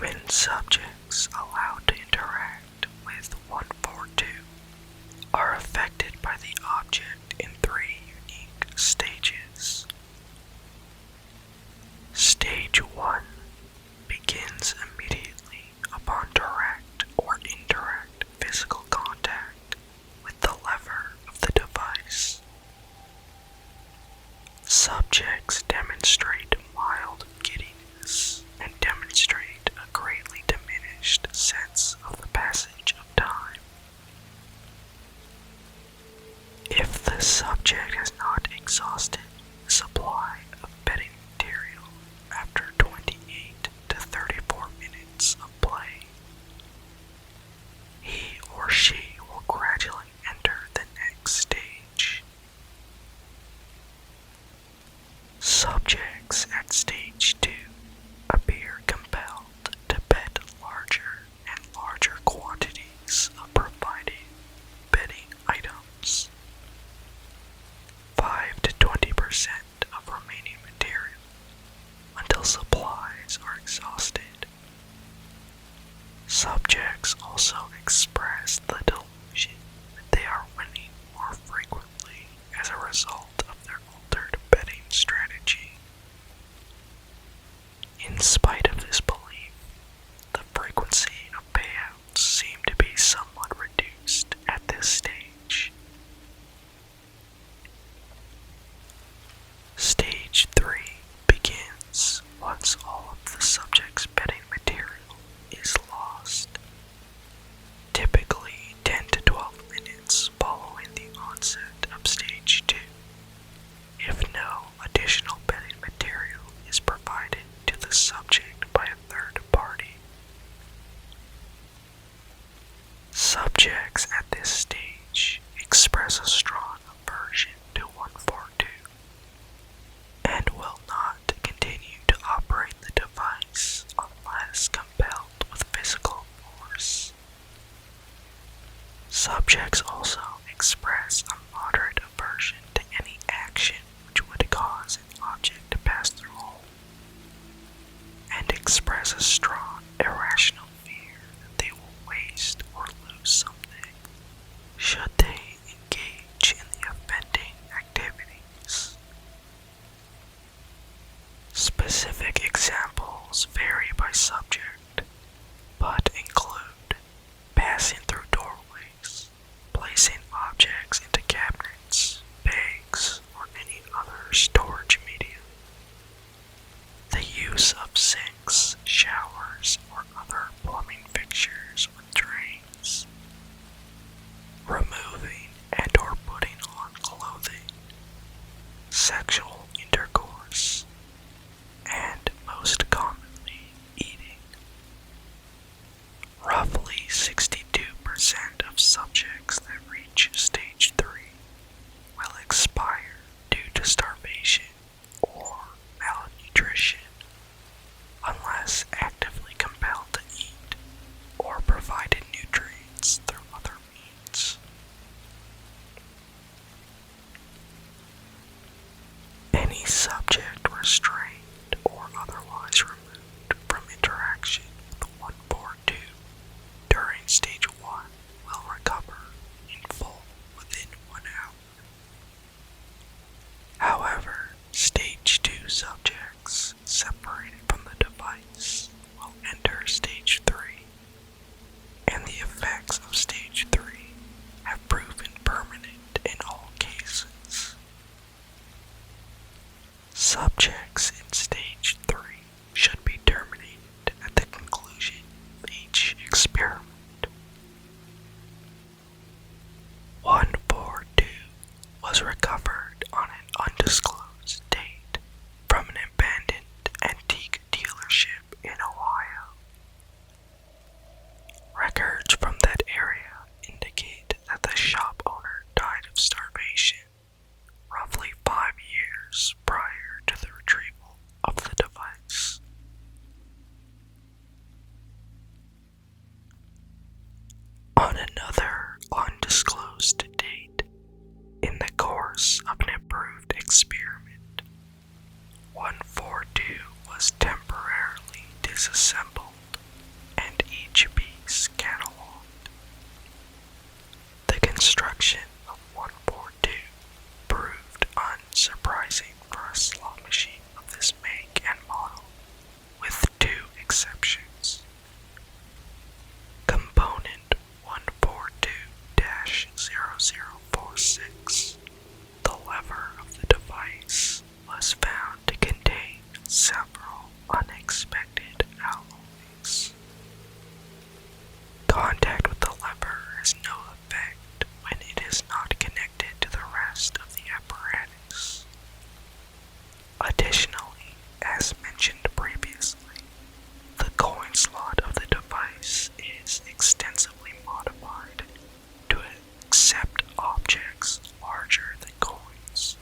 Human subjects allowed to interact with 142 are affected by the object in 3 unique stages. Stage 1 begins immediately upon direct or indirect physical contact with the lever of the device. Subjects demonstrate mild giddiness and demonstrate a greatly diminished sense of the passage of time. If the subject has not exhausted the supply of bedding material after 28 to 34 minutes of play, he or she will gradually enter the next stage. Subjects at stage 2 appear compelled to bed larger and larger quantities of provided bedding items. 5 to 20% of remaining material until supplies are exhausted. Subjects also express the delusion that they are winning more frequently as a result of their altered betting strategy. In spite of this belief, the frequency of payouts seem to be somewhat reduced at this stage. Stage 3 begins once all of the subject's betting material is lost. Typically 10 to 12 minutes following the onset of stage 2, if no additional betting material is provided to the subject by a third party. Subjects at this stage express a strong aversion to 142 and will not continue to operate the device unless compelled with physical force. Subjects also express a moderate aversion to any action which would cause an object to pass through a hole, and express a strong, irrational fear that they will waste or lose something should they engage in the offending activities. Specific examples vary by subject, but include passing through doorways, placing objects into cabinets, bags, or any other storage medium, the use of sinks, showers, or other plumbing fixtures with drains, removing and or putting on clothing, sexual intercourse, and most commonly, eating. Roughly 62% each piece cataloged. The construction of 142 proved unsurprising for a slot machine of this make and model, with two exceptions. Component 142-0046, the lever of the device, was found to contain several unexpected alloys. Contact with the lever has no effect when it is not connected to the rest of the apparatus. Additionally, as mentioned previously, the coin slot of the device is extensively modified to accept objects larger than coins.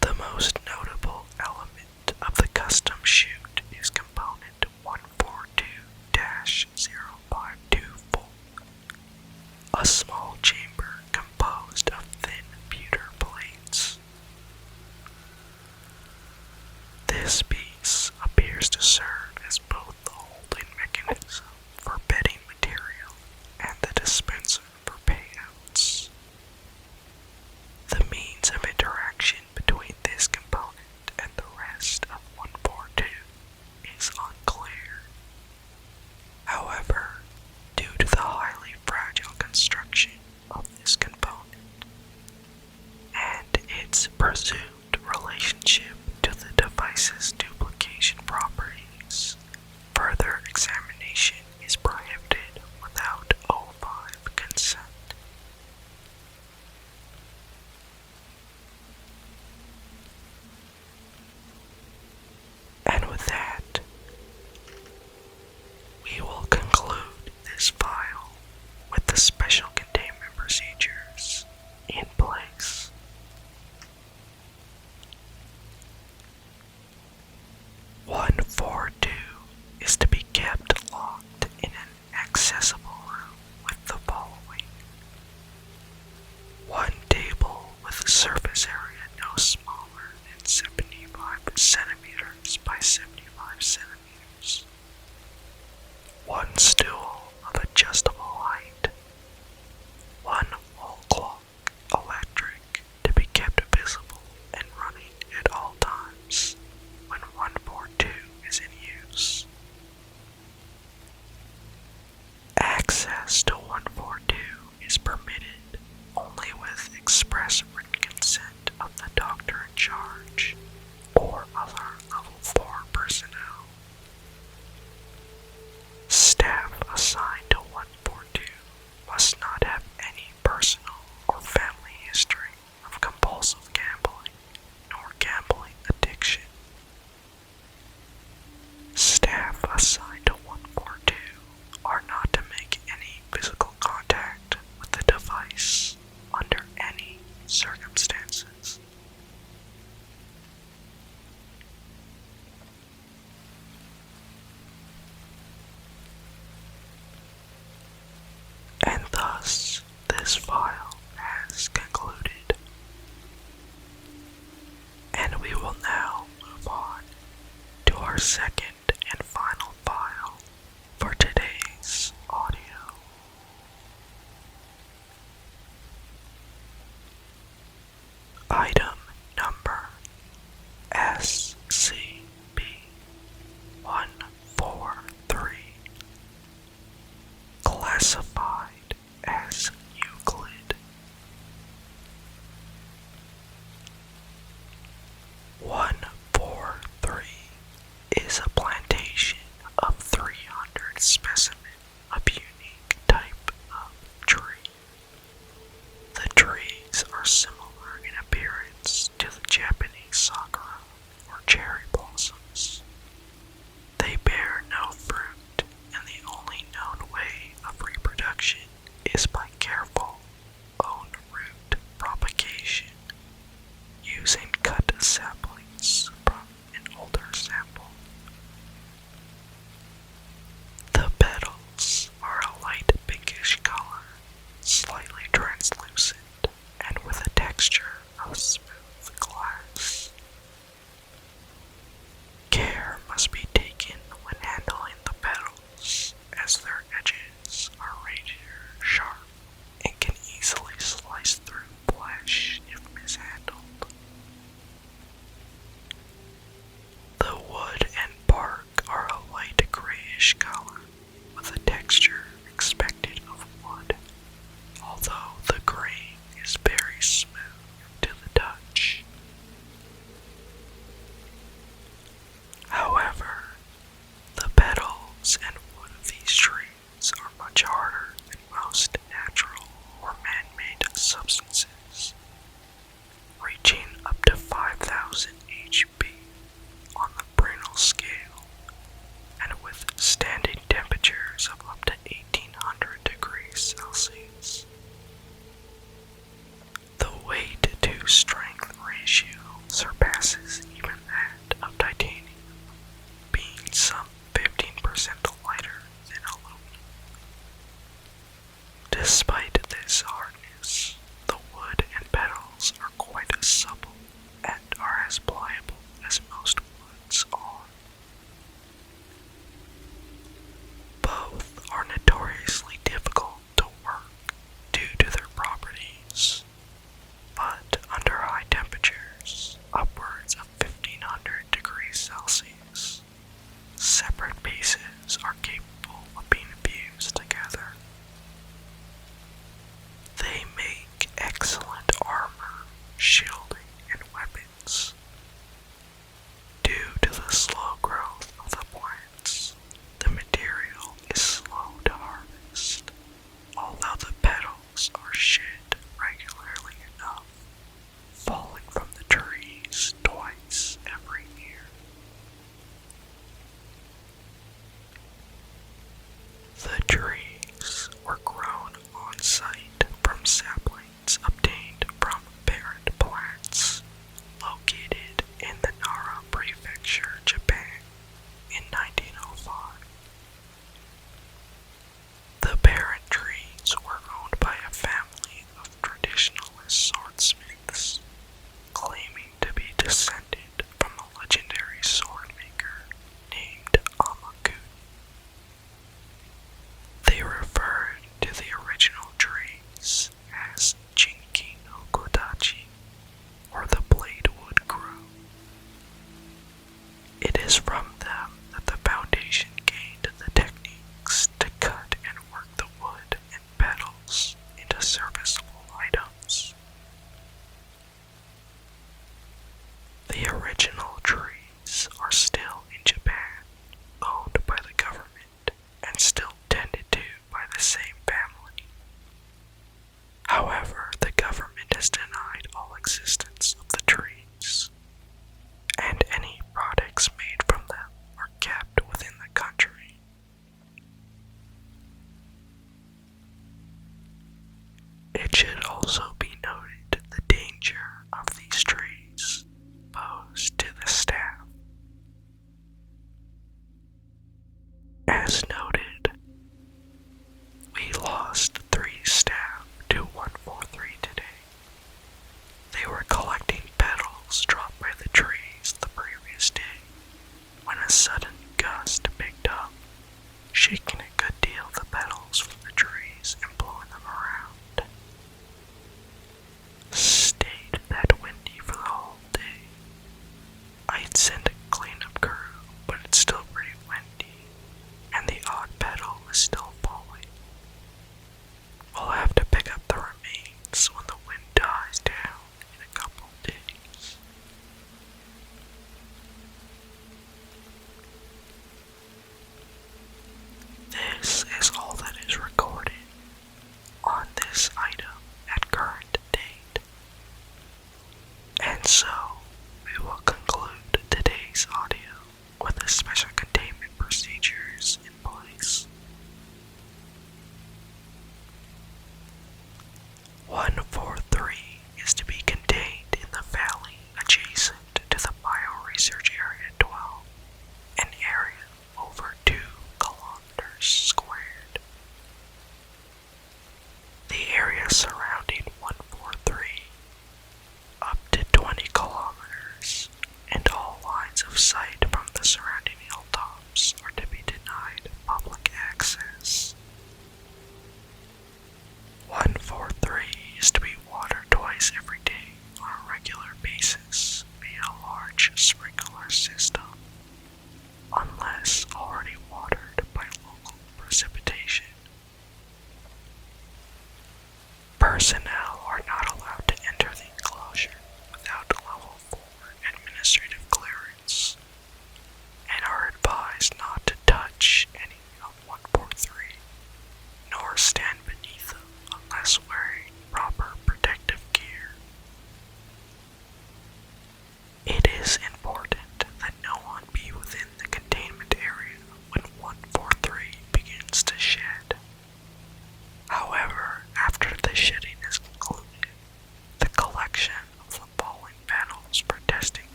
The most notable element of the custom chute is component 142-0524, a small chamber composed of thin pewter plates. This piece appears to serve as both the holding mechanism for bedding material and the dispenser for payouts. The means of interaction between this component and the rest of 142 is unclear. However, due to the highly fragile construction of this component and its presumed relationship to the device's duplication properties, further examination is prohibited without O5 consent. And with that, we will conclude this file with the special containment procedures in place. One 142 is to be kept locked in an accessible room with the following: one table with a surface area no smaller than 75 centimeters by 75 centimeters. One stool of adjustable height. One wall clock, electric, to be kept visible and running at all times when 142 is in use. Access to 142 is permitted only with express written consent of the doctor in charge or other level 4 personnel. Staff assigned to 142 must not have any personal or family history of compulsive gambling nor gambling addiction. Staff assigned to 142 are not to make any physical contact with the device under any circumstances. And thus, this file has concluded. And we will now move on to our second and final file for today's audio. Item number SCP-143, classified